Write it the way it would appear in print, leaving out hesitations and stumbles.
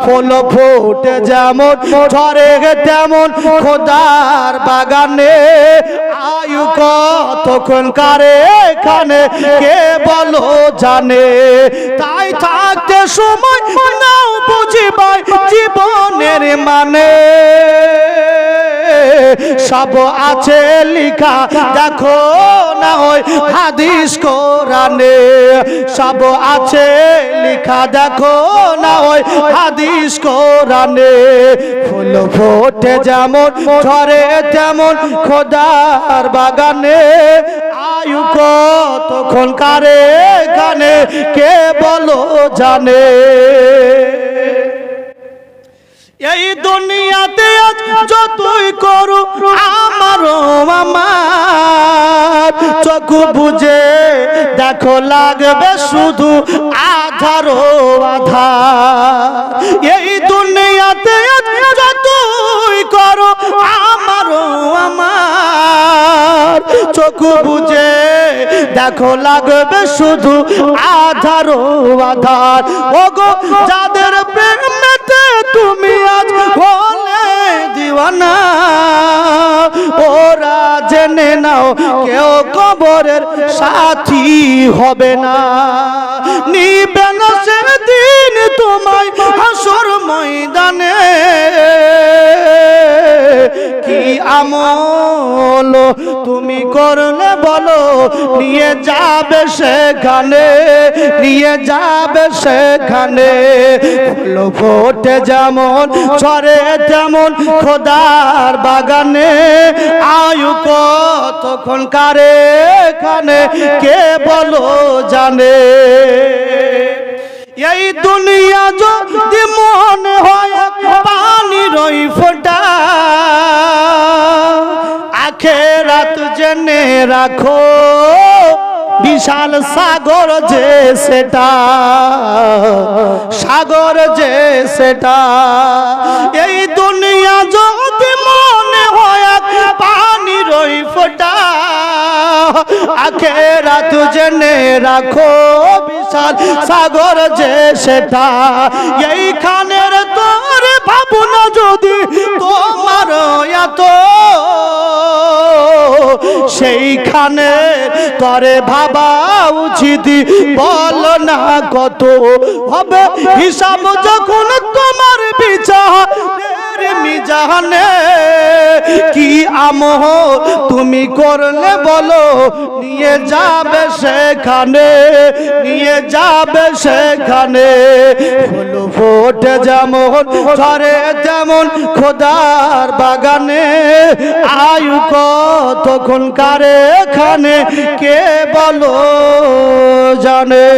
ফুল ফোটে যেমন ঝরে তেমন খোদার বাগানে আয়ু কতক্ষণকার এখানে কে বলো জানে তাই থাকতে সময় নাও বুঝিবাই জীবনের মানে সব আছে লিখা দেখো না ওই হাদিস কোরআনে সব আছে লিখা দেখো না ওই হাদিস কোরআনে ফুল ফোটে যেমন ঝরে তেমন খোদার বাগানে আয়ু কতক্ষণকার এখানে কে বলো জানে এই দুনিয়াতে আজ যতই করো আমারও আমার চোখ বুঝে দেখো লাগবে শুধু আধারো আধার এই দুনিয়াতে আজ যতই করো আমারও আমার চোখ বুঝে দেখো লাগবে শুধু আধারো আধার ওগো যাদের প্রেমেতে তুমি আজ হলে দিওয়ানা ওরা জেনে নাও কেউ কবরের সাথী হবে না নিবে না সেদিন তোমায় হাসর ময়দানে কি আমল তুমি করলে বলো নিয়ে যাবে সেখানে নিয়ে যাবে সেখানে ফুল ফোটে যেমন ঝরে তেমন খোদার বাগানে আয়ু কতক্ষণকার এখানে কে বলো জানে এই দুনিয়া যদি মনে হয় পানির ওই ফোঁটা আখেরাত জেনে রাখো বিশাল সাগর যে সেটা সাগর যে সেটা এই দুনিয়া যদি মনে হয় পানির ওই ফোঁটা আখেরাত জেনে রাখো বিশাল সাগর যে সেটা এইখানের তোর ভাবনা যদি তোমার এত সেইখানে তরে ভাবা উচিত বল না কত হবে হিসাব যখন তোমার বিচারের মিজানে কি আমহ তুমি করলে বলো নিয়ে যাবে সেখানে নিয়ে যাবে সেখানে ফুল ফোটে যেমন ঝরে তেমন খোদার বাগানে আয়ু কতক্ষণকার এখানে কে বলো জানে।